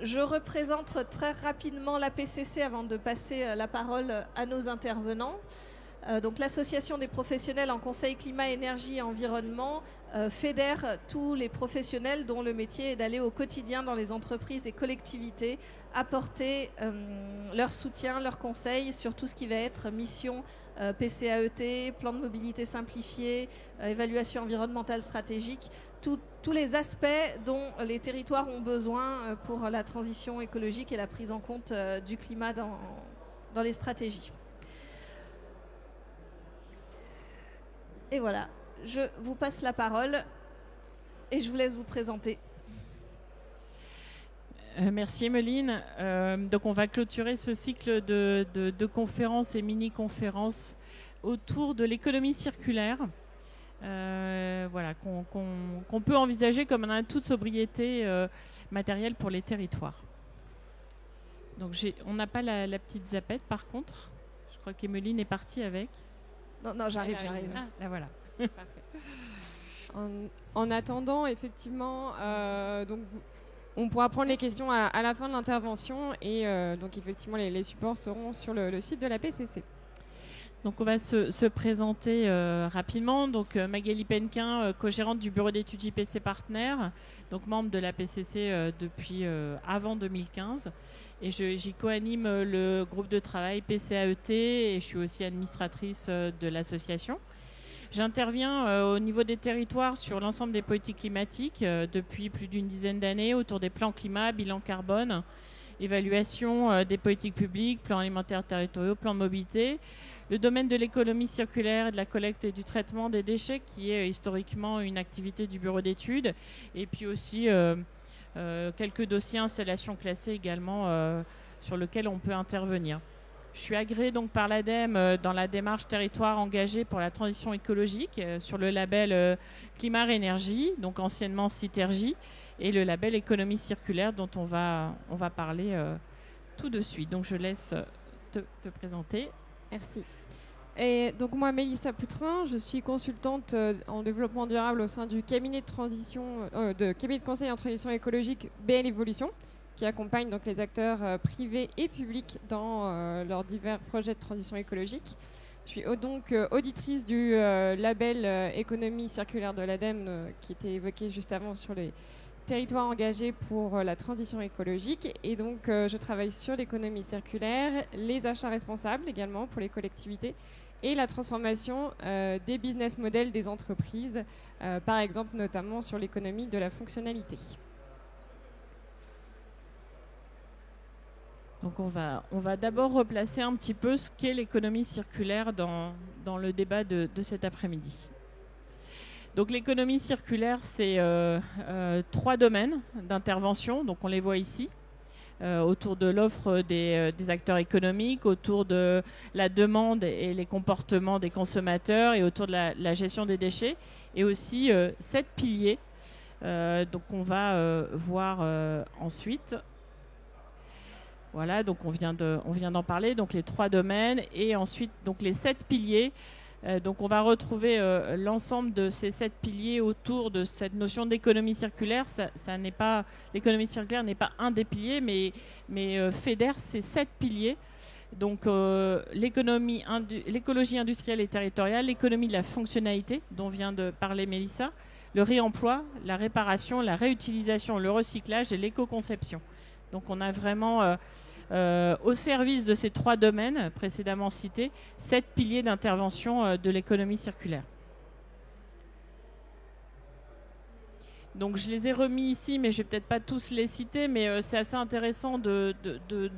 je représente très rapidement l'APCC avant de passer la parole à nos intervenants. Donc l'association des professionnels en conseil climat, énergie et environnement fédère tous les professionnels dont le métier est d'aller au quotidien dans les entreprises et collectivités apporter leur soutien, leur conseil sur tout ce qui va être mission PCAET, plan de mobilité simplifié, évaluation environnementale stratégique, tous les aspects dont les territoires ont besoin pour la transition écologique et la prise en compte du climat dans les stratégies. Et voilà, je vous passe la parole et je vous laisse vous présenter. Merci Emeline. Donc on va clôturer ce cycle de conférences et mini-conférences autour de l'économie circulaire, voilà, qu'on peut envisager comme un atout de sobriété matérielle pour les territoires. Donc on n'a pas la petite zapette par contre. Je crois qu'Emeline est partie avec. Non, j'arrive. Ah, là voilà. En attendant, effectivement, on pourra prendre les questions à la fin de l'intervention et donc effectivement les supports seront sur le site de la PCC. Donc on va se présenter rapidement. Donc Magali Penquin, co-gérante du bureau d'études JPC Partner, donc membre de la PCC depuis avant 2015. Et j'y co-anime le groupe de travail PCAET et je suis aussi administratrice de l'association. J'interviens au niveau des territoires sur l'ensemble des politiques climatiques depuis plus d'une dizaine d'années autour des plans climat, bilan carbone, évaluation des politiques publiques, plans alimentaires territoriaux, plans de mobilité. Le domaine de l'économie circulaire et de la collecte et du traitement des déchets qui est historiquement une activité du bureau d'études. Et puis aussi quelques dossiers installations classées également sur lesquels on peut intervenir. Je suis agréée donc par l'ADEME dans la démarche territoire engagée pour la transition écologique sur le label Climat et Énergie, donc anciennement Citergie, et le label Économie circulaire dont on va parler tout de suite. Donc je laisse te présenter. Merci. Et donc moi, Mélissa Poutrin, je suis consultante en développement durable au sein du cabinet de conseil en transition écologique BL Evolution, qui accompagne donc les acteurs privés et publics dans leurs divers projets de transition écologique. Je suis donc auditrice du label économie circulaire de l'ADEME qui était évoqué juste avant sur les territoires engagés pour la transition écologique. Et donc je travaille sur l'économie circulaire, les achats responsables également pour les collectivités et la transformation des business models des entreprises, par exemple notamment sur l'économie de la fonctionnalité. Donc on va d'abord replacer un petit peu ce qu'est l'économie circulaire dans le débat de cet après-midi. Donc l'économie circulaire, c'est 3 domaines d'intervention, donc on les voit ici, autour de l'offre des acteurs économiques, autour de la demande et les comportements des consommateurs et autour de la gestion des déchets, et aussi 7 piliers, donc on va voir ensuite. Voilà, donc on vient d'en parler, donc les 3 domaines et ensuite donc les 7 piliers. Donc on va retrouver l'ensemble de ces 7 piliers autour de cette notion d'économie circulaire. L'économie circulaire n'est pas un des piliers, mais fédère ces 7 piliers. Donc l'écologie industrielle et territoriale, l'économie de la fonctionnalité dont vient de parler Mélissa, le réemploi, la réparation, la réutilisation, le recyclage et l'éco-conception. Donc on a vraiment au service de ces 3 domaines précédemment cités, 7 piliers d'intervention de l'économie circulaire. Donc je les ai remis ici, mais je vais peut-être pas tous les citer, mais c'est assez intéressant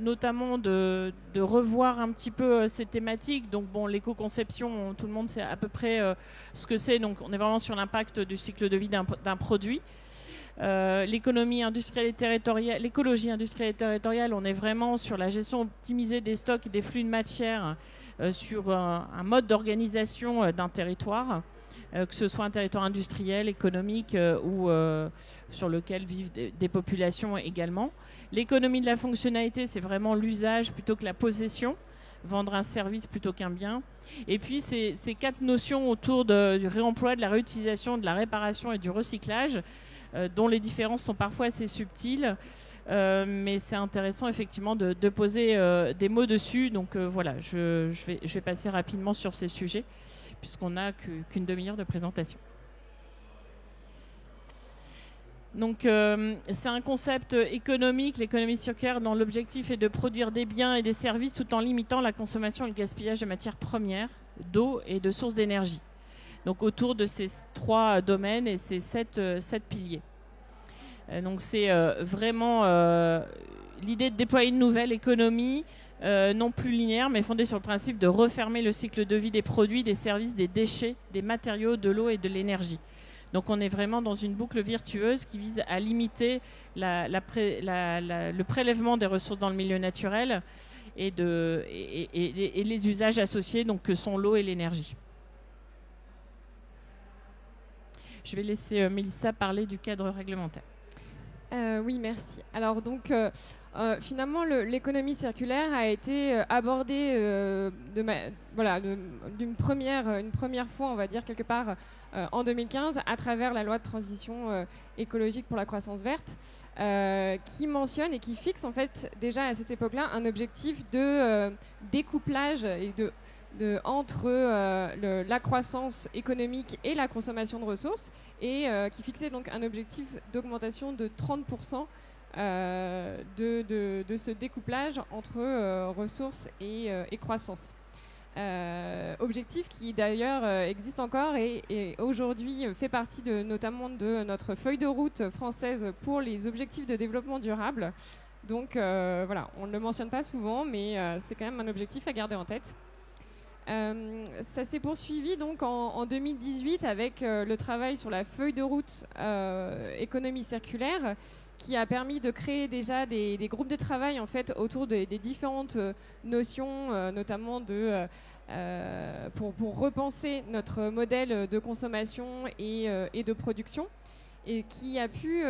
notamment de revoir un petit peu ces thématiques. Donc bon, l'éco-conception, tout le monde sait à peu près ce que c'est. Donc on est vraiment sur l'impact du cycle de vie d'un produit. L'économie industrielle et territoriale, l'écologie industrielle et territoriale, on est vraiment sur la gestion optimisée des stocks et des flux de matière, sur un mode d'organisation d'un territoire, que ce soit un territoire industriel, économique ou sur lequel vivent des populations également. L'économie de la fonctionnalité, c'est vraiment l'usage plutôt que la possession, vendre un service plutôt qu'un bien. Et puis ces 4 notions autour du réemploi, de la réutilisation, de la réparation et du recyclage, dont les différences sont parfois assez subtiles. mais c'est intéressant effectivement de poser des mots dessus. Donc voilà, je vais passer rapidement sur ces sujets, puisqu'on n'a qu'une demi-heure de présentation. Donc c'est un concept économique, l'économie circulaire, dont l'objectif est de produire des biens et des services tout en limitant la consommation et le gaspillage de matières premières, d'eau et de sources d'énergie. Donc autour de ces 3 domaines et ces 7 piliers. Donc c'est vraiment l'idée de déployer une nouvelle économie non plus linéaire, mais fondée sur le principe de refermer le cycle de vie des produits, des services, des déchets, des matériaux, de l'eau et de l'énergie. Donc on est vraiment dans une boucle virtueuse qui vise à limiter le prélèvement des ressources dans le milieu naturel et les usages associés, donc, que sont l'eau et l'énergie. Je vais laisser Mélissa parler du cadre réglementaire. Oui, merci. Alors donc, finalement, l'économie circulaire a été abordée une première fois, on va dire, quelque part en 2015, à travers la loi de transition écologique pour la croissance verte, qui mentionne et qui fixe en fait déjà à cette époque-là un objectif de découplage et entre la croissance économique et la consommation de ressources, et qui fixait donc un objectif d'augmentation de 30% de ce découplage entre ressources et croissance. Objectif qui d'ailleurs existe encore et aujourd'hui fait partie notamment de notre feuille de route française pour les objectifs de développement durable. Donc voilà, on ne le mentionne pas souvent, mais c'est quand même un objectif à garder en tête. Ça s'est poursuivi donc en 2018 avec le travail sur la feuille de route économie circulaire, qui a permis de créer déjà des groupes de travail en fait autour des différentes notions, notamment pour repenser notre modèle de consommation et de production, et qui a pu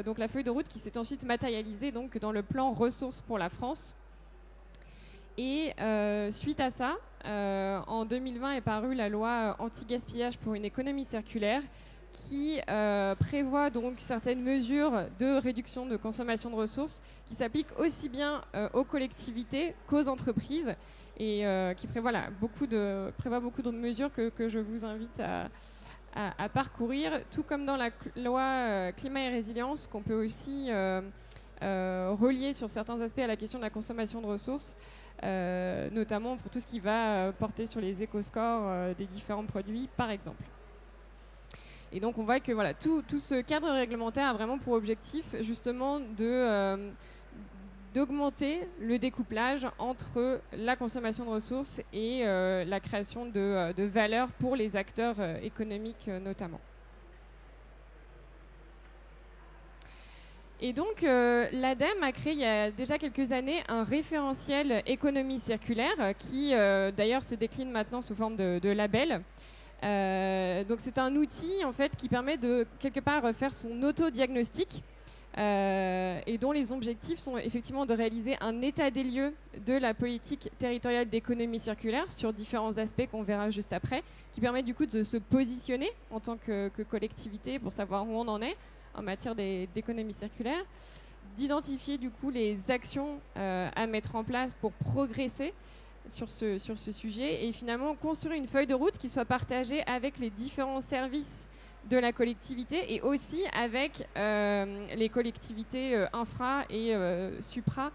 donc la feuille de route qui s'est ensuite matérialisée donc dans le plan ressources pour la France. Et suite à ça, en 2020 est parue la loi anti-gaspillage pour une économie circulaire, qui prévoit donc certaines mesures de réduction de consommation de ressources qui s'appliquent aussi bien aux collectivités qu'aux entreprises, et qui prévoit beaucoup de mesures que je vous invite à parcourir, tout comme dans la loi climat et résilience, qu'on peut aussi relier sur certains aspects à la question de la consommation de ressources, notamment pour tout ce qui va porter sur les éco-scores des différents produits, par exemple. Et donc on voit que voilà, tout ce cadre réglementaire a vraiment pour objectif justement d'augmenter le découplage entre la consommation de ressources et la création de valeur pour les acteurs économiques notamment. Et donc l'ADEME a créé il y a déjà quelques années un référentiel économie circulaire qui d'ailleurs se décline maintenant sous forme de label. Donc c'est un outil en fait qui permet de quelque part faire son auto-diagnostic et dont les objectifs sont effectivement de réaliser un état des lieux de la politique territoriale d'économie circulaire sur différents aspects qu'on verra juste après, qui permet du coup de se positionner en tant que collectivité pour savoir où on en est en matière d'économie circulaire, d'identifier du coup les actions à mettre en place pour progresser sur ce sujet, et finalement construire une feuille de route qui soit partagée avec les différents services de la collectivité et aussi avec les collectivités infra et supra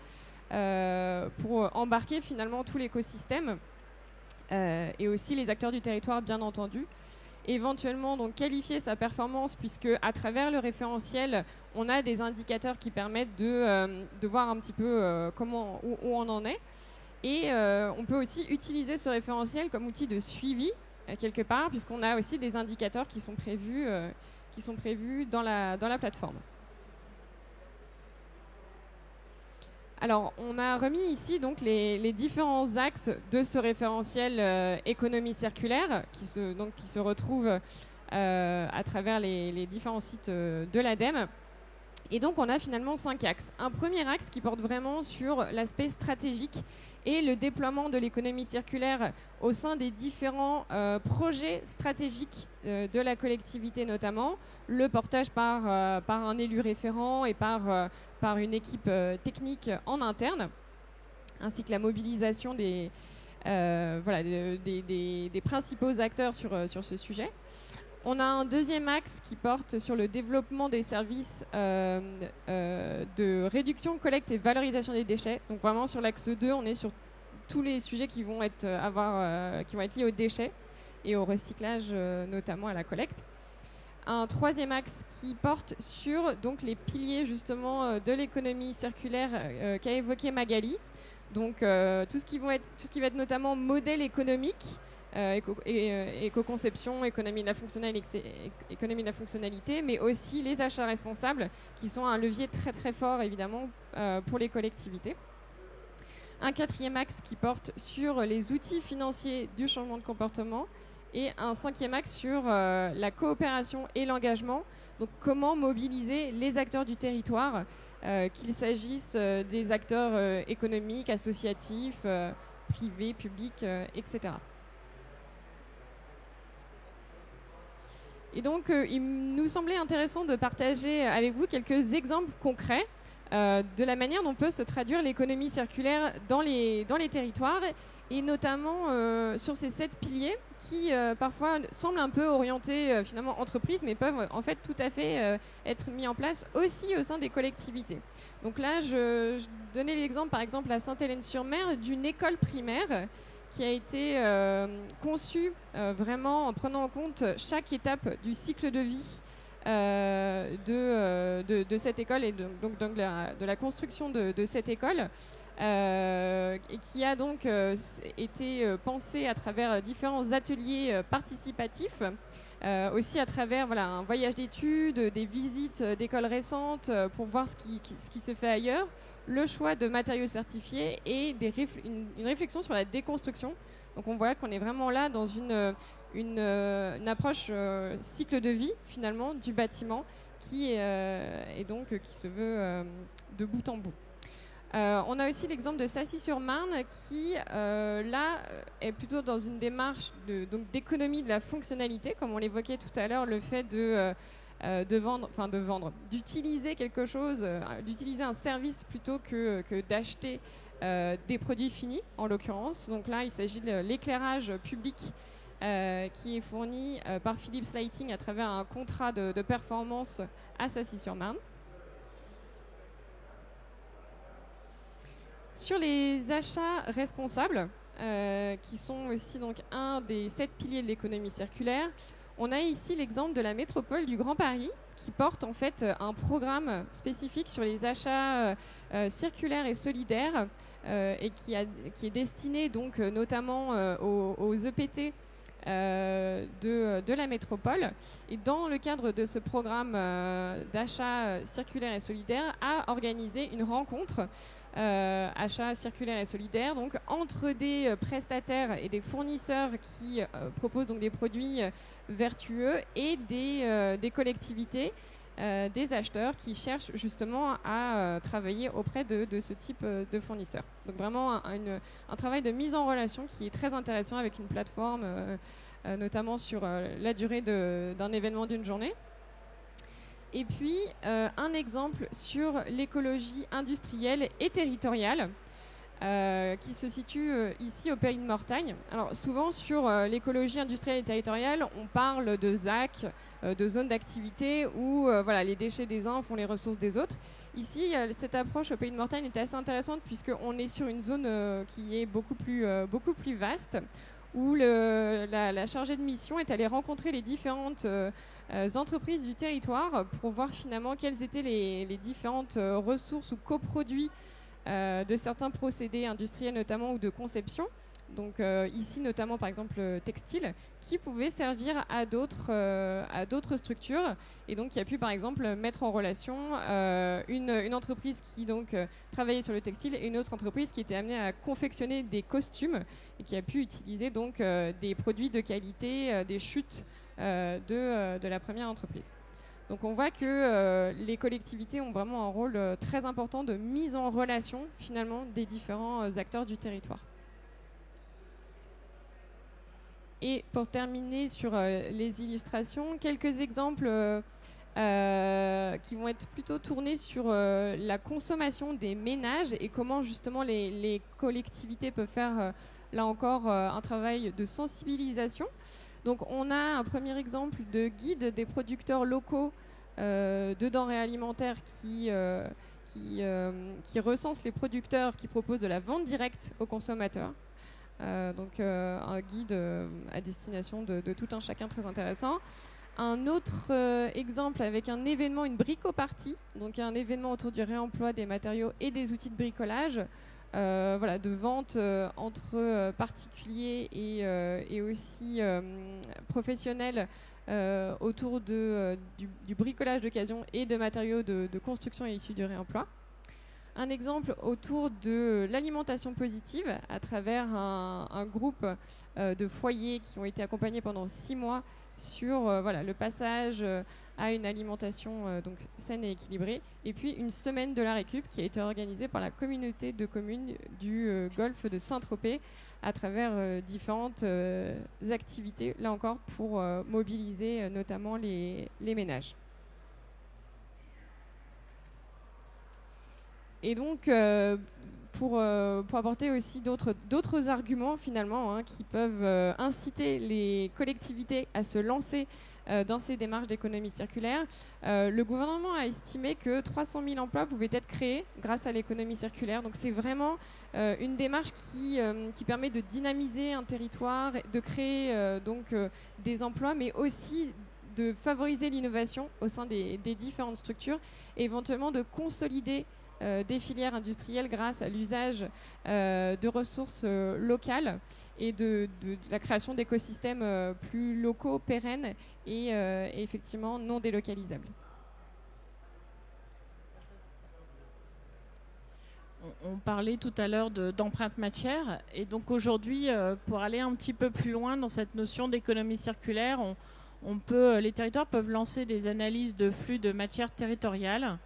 pour embarquer finalement tout l'écosystème et aussi les acteurs du territoire bien entendu. Éventuellement donc qualifier sa performance, puisque à travers le référentiel on a des indicateurs qui permettent de voir un petit peu où on en est. Et on peut aussi utiliser ce référentiel comme outil de suivi quelque part, puisqu'on a aussi des indicateurs qui sont prévus dans la plateforme. Alors, on a remis ici donc les différents axes de ce référentiel économie circulaire qui se retrouvent à travers les différents sites de l'ADEME. Et donc, on a finalement 5 axes. Un premier axe qui porte vraiment sur l'aspect stratégique et le déploiement de l'économie circulaire au sein des différents projets stratégiques de la collectivité notamment, le portage par un élu référent et par une équipe technique en interne, ainsi que la mobilisation des principaux acteurs sur ce sujet. On a un deuxième axe qui porte sur le développement des services de réduction, collecte et valorisation des déchets. Donc vraiment sur l'axe 2, on est sur tous les sujets qui vont être liés aux déchets et au recyclage, notamment à la collecte. Un troisième axe qui porte sur donc, les piliers justement de l'économie circulaire qu'a évoqué Magali. Donc tout ce qui va être notamment modèle économique, éco-conception, économie de la fonctionnalité, mais aussi les achats responsables qui sont un levier très très fort évidemment pour les collectivités. Un quatrième axe qui porte sur les outils financiers du changement de comportement et un cinquième axe sur la coopération et l'engagement. Donc comment mobiliser les acteurs du territoire, qu'il s'agisse des acteurs économiques, associatifs, privés, publics, etc. Et donc, il nous semblait intéressant de partager avec vous quelques exemples concrets de la manière dont peut se traduire l'économie circulaire dans les territoires, et notamment sur ces 7 piliers qui parfois semblent un peu orientés finalement entreprises, mais peuvent en fait tout à fait être mis en place aussi au sein des collectivités. Donc là, je donnais l'exemple par exemple à Sainte-Hélène-sur-Mer d'une école primaire qui a été conçue vraiment en prenant en compte chaque étape du cycle de vie de cette école et donc de la construction de cette école, et qui a donc été pensée à travers différents ateliers participatifs, aussi à travers un voyage d'études, des visites d'écoles récentes pour voir ce qui se fait ailleurs, le choix de matériaux certifiés et une réflexion sur la déconstruction. Donc on voit qu'on est vraiment là dans une approche cycle de vie finalement du bâtiment qui se veut de bout en bout. On a aussi l'exemple de Sassy-sur-Marne qui là est plutôt dans une démarche d'économie de la fonctionnalité, comme on l'évoquait tout à l'heure, le fait d'utiliser quelque chose, d'utiliser un service plutôt que d'acheter des produits finis en l'occurrence. Donc là il s'agit de l'éclairage public qui est fourni par Philips Lighting à travers un contrat de performance à Sassy-sur-Marne. Sur les achats responsables, qui sont aussi donc un des 7 piliers de l'économie circulaire, on a ici l'exemple de la métropole du Grand Paris qui porte en fait un programme spécifique sur les achats circulaires et solidaires et qui est destiné donc notamment aux EPT de la métropole. Et dans le cadre de ce programme d'achat circulaire et solidaire, a organisé une rencontre achat circulaire et solidaire, donc entre des prestataires et des fournisseurs qui proposent donc des produits vertueux et des collectivités, des acheteurs qui cherchent justement à travailler auprès de ce type de fournisseurs. Donc vraiment un travail de mise en relation qui est très intéressant avec une plateforme, notamment sur la durée d'un événement d'une journée. Et puis, un exemple sur l'écologie industrielle et territoriale qui se situe ici au Pays de Mortagne. Alors, souvent, sur l'écologie industrielle et territoriale, on parle de ZAC, de zones d'activité où les déchets des uns font les ressources des autres. Ici, cette approche au Pays de Mortagne est assez intéressante puisqu'on est sur une zone qui est beaucoup plus vaste, où la chargée de mission est allée rencontrer les différentes entreprises du territoire pour voir finalement quelles étaient les différentes ressources ou coproduits de certains procédés industriels notamment ou de conception. Donc ici notamment par exemple textile, qui pouvaient servir à d'autres structures, et donc qui a pu par exemple mettre en relation une entreprise qui donc travaillait sur le textile et une autre entreprise qui était amenée à confectionner des costumes et qui a pu utiliser donc des produits de qualité, des chutes de la première entreprise. Donc on voit que les collectivités ont vraiment un rôle très important de mise en relation finalement des différents acteurs du territoire. Et pour terminer sur les illustrations, quelques exemples qui vont être plutôt tournés sur la consommation des ménages et comment justement les collectivités peuvent faire là encore un travail de sensibilisation. Donc on a un premier exemple de guide des producteurs locaux de denrées alimentaires qui recense les producteurs qui proposent de la vente directe aux consommateurs. Donc un guide à destination de tout un chacun très intéressant. Un autre exemple avec un événement, une bricopartie, donc un événement autour du réemploi des matériaux et des outils de bricolage, voilà, de vente entre particuliers et aussi professionnels autour du bricolage d'occasion et de matériaux de construction et issus du réemploi. Un exemple autour de l'alimentation positive à travers un groupe de foyers qui ont été accompagnés pendant 6 mois sur voilà, le passage à une alimentation donc saine et équilibrée. Et puis une semaine de la récup qui a été organisée par la communauté de communes du golfe de Saint-Tropez à travers différentes activités, là encore pour mobiliser notamment les ménages. Et donc, pour apporter aussi d'autres arguments finalement qui peuvent inciter les collectivités à se lancer dans ces démarches d'économie circulaire, le gouvernement a estimé que 300 000 emplois pouvaient être créés grâce à l'économie circulaire. Donc c'est vraiment une démarche qui permet de dynamiser un territoire, de créer des emplois, mais aussi de favoriser l'innovation au sein des différentes structures et éventuellement de consolider des filières industrielles grâce à l'usage de ressources locales et de la création d'écosystèmes plus locaux, pérennes et effectivement non délocalisables. On parlait tout à l'heure d'empreinte matière et donc aujourd'hui, pour aller un petit peu plus loin dans cette notion d'économie circulaire, les territoires peuvent lancer des analyses de flux de matière territoriale.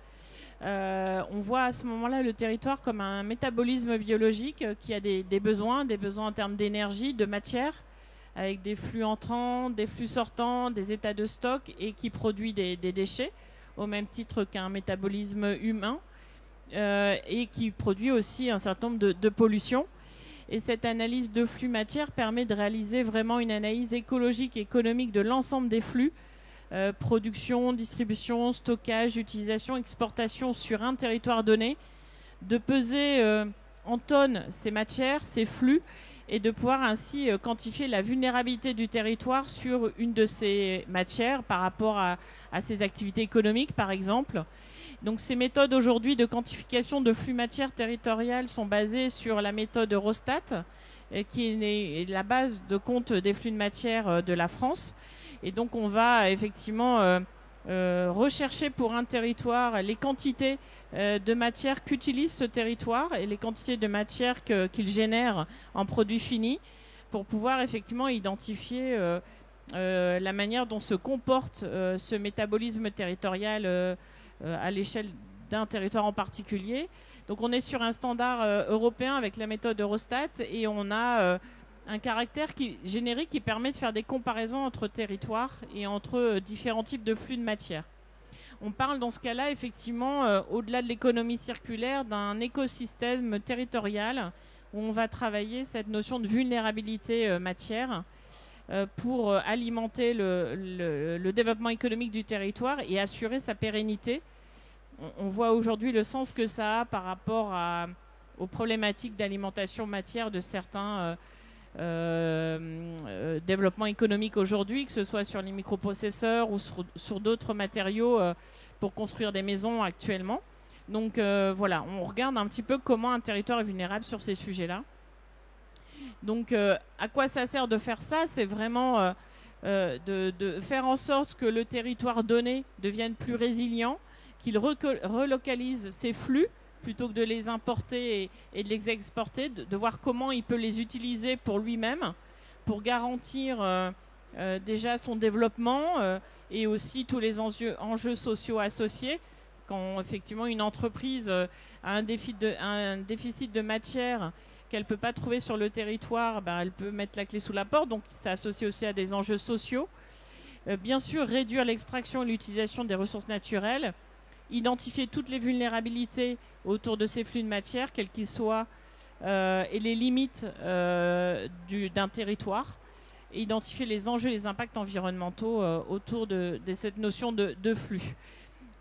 On voit à ce moment-là le territoire comme un métabolisme biologique qui a des besoins en termes d'énergie, de matière, avec des flux entrants, des flux sortants, des états de stock et qui produit des déchets, au même titre qu'un métabolisme humain, et qui produit aussi un certain nombre de pollutions. Et cette analyse de flux matière permet de réaliser vraiment une analyse écologique et économique de l'ensemble des flux, production, distribution, stockage, utilisation, exportation sur un territoire donné, de peser en tonnes ces matières, ces flux, et de pouvoir ainsi quantifier la vulnérabilité du territoire sur une de ces matières par rapport à ses activités économiques, par exemple. Donc ces méthodes aujourd'hui de quantification de flux matières territoriales sont basées sur la méthode Eurostat, qui est la base de compte des flux de matière de la France. Et donc on va effectivement rechercher pour un territoire les quantités de matière qu'utilise ce territoire et les quantités de matière qu'il génère en produits finis pour pouvoir effectivement identifier la manière dont se comporte ce métabolisme territorial à l'échelle d'un territoire en particulier. Donc on est sur un standard européen avec la méthode Eurostat et on a un caractère générique qui permet de faire des comparaisons entre territoires et entre différents types de flux de matière. On parle dans ce cas-là, effectivement, au-delà de l'économie circulaire, d'un écosystème territorial où on va travailler cette notion de vulnérabilité matière pour alimenter le développement économique du territoire et assurer sa pérennité. On voit aujourd'hui le sens que ça a par rapport aux problématiques d'alimentation matière de certains développement économique aujourd'hui, que ce soit sur les microprocesseurs ou sur d'autres matériaux pour construire des maisons actuellement. Donc voilà, on regarde un petit peu comment un territoire est vulnérable sur ces sujets-là. Donc à quoi ça sert de faire ça? C'est vraiment de faire en sorte que le territoire donné devienne plus résilient, qu'il relocalise ses flux plutôt que de les importer et de les exporter, de voir comment il peut les utiliser pour lui-même, pour garantir déjà son développement et aussi tous les enjeux sociaux associés. Quand effectivement une entreprise a un déficit de matière qu'elle ne peut pas trouver sur le territoire, elle peut mettre la clé sous la porte, donc ça associe aussi à des enjeux sociaux. Bien sûr, réduire l'extraction et l'utilisation des ressources naturelles, identifier toutes les vulnérabilités autour de ces flux de matière, quels qu'ils soient, et les limites d'un territoire, et identifier les enjeux et les impacts environnementaux autour de cette notion de flux.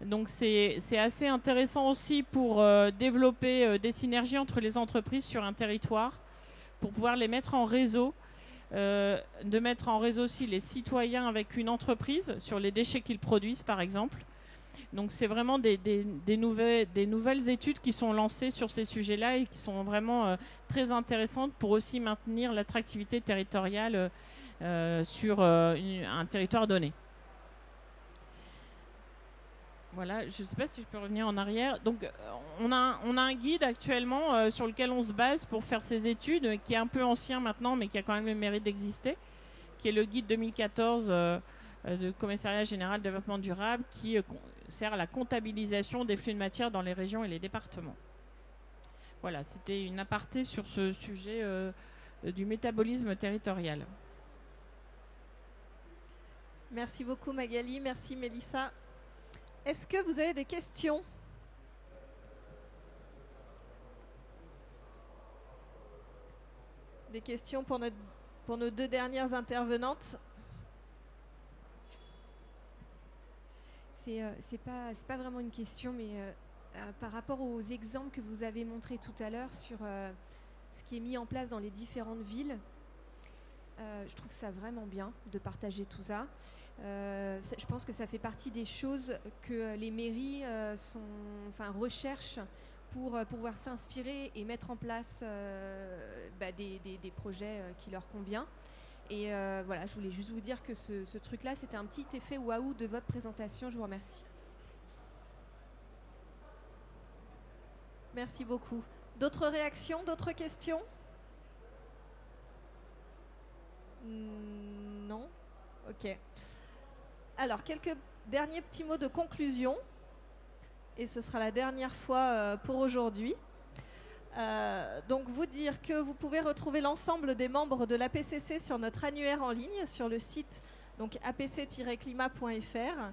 Donc c'est assez intéressant aussi pour développer des synergies entre les entreprises sur un territoire, pour pouvoir les mettre en réseau, de mettre en réseau aussi les citoyens avec une entreprise sur les déchets qu'ils produisent par exemple. Donc c'est vraiment des nouvelles études qui sont lancées sur ces sujets-là et qui sont vraiment très intéressantes pour aussi maintenir l'attractivité territoriale sur un territoire donné. Voilà, je ne sais pas si je peux revenir en arrière. Donc, on a un guide actuellement sur lequel on se base pour faire ces études, qui est un peu ancien maintenant, mais qui a quand même le mérite d'exister, qui est le guide 2014 du Commissariat général de développement durable, qui sert à la comptabilisation des flux de matière dans les régions et les départements. Voilà, c'était une aparté sur ce sujet du métabolisme territorial. Merci beaucoup Magali, merci Mélissa. Est-ce que vous avez des questions ? Des questions pour nos deux dernières intervenantes ? C'est pas vraiment une question, mais par rapport aux exemples que vous avez montrés tout à l'heure sur ce qui est mis en place dans les différentes villes, je trouve ça vraiment bien de partager tout ça. Je pense que ça fait partie des choses que les mairies recherchent pour pouvoir s'inspirer et mettre en place des projets qui leur conviennent. Et voilà, je voulais juste vous dire que ce truc-là, c'était un petit effet waouh de votre présentation. Je vous remercie. Merci beaucoup. D'autres réactions, d'autres questions ? Non ? Ok. Alors, quelques derniers petits mots de conclusion. Et ce sera la dernière fois pour aujourd'hui. Donc, vous dire que vous pouvez retrouver l'ensemble des membres de l'APCC sur notre annuaire en ligne, sur le site donc apc-climat.fr.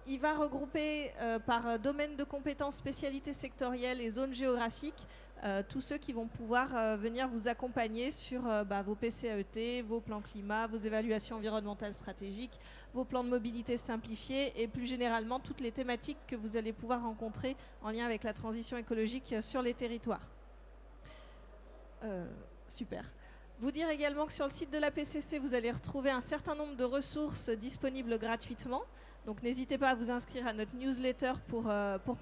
Il va regrouper par domaine de compétences, spécialités sectorielles et zones géographiques tous ceux qui vont pouvoir venir vous accompagner sur vos PCAET, vos plans climat, vos évaluations environnementales stratégiques, vos plans de mobilité simplifiés et plus généralement toutes les thématiques que vous allez pouvoir rencontrer en lien avec la transition écologique sur les territoires. Super. Vous dire également que sur le site de l'APCC, vous allez retrouver un certain nombre de ressources disponibles gratuitement. Donc n'hésitez pas à vous inscrire à notre newsletter pour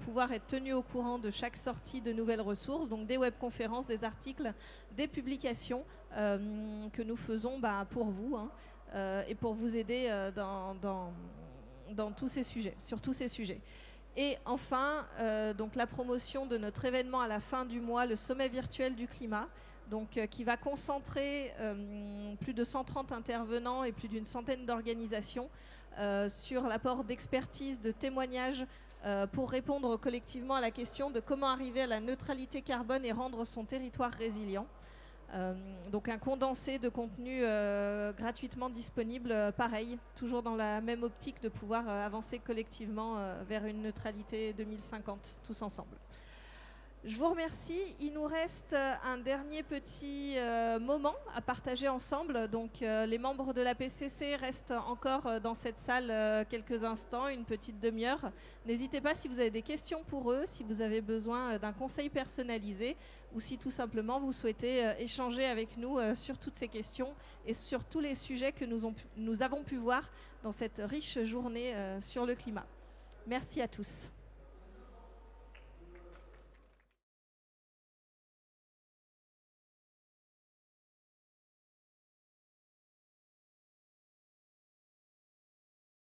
pouvoir être tenu au courant de chaque sortie de nouvelles ressources, donc des webconférences, des articles, des publications que nous faisons pour vous et pour vous aider dans tous ces sujets, sur tous ces sujets. Et enfin, donc la promotion de notre événement à la fin du mois, le sommet virtuel du climat, donc, qui va concentrer plus de 130 intervenants et plus d'une centaine d'organisations sur l'apport d'expertise, de témoignages pour répondre collectivement à la question de comment arriver à la neutralité carbone et rendre son territoire résilient. Donc un condensé de contenu gratuitement disponible, pareil, toujours dans la même optique de pouvoir avancer collectivement vers une neutralité 2050, tous ensemble. Je vous remercie. Il nous reste un dernier petit moment à partager ensemble. Donc les membres de la PCC restent encore dans cette salle quelques instants, une petite demi-heure. N'hésitez pas si vous avez des questions pour eux, si vous avez besoin d'un conseil personnalisé ou si tout simplement vous souhaitez échanger avec nous sur toutes ces questions et sur tous les sujets que nous avons pu voir dans cette riche journée sur le climat. Merci à tous.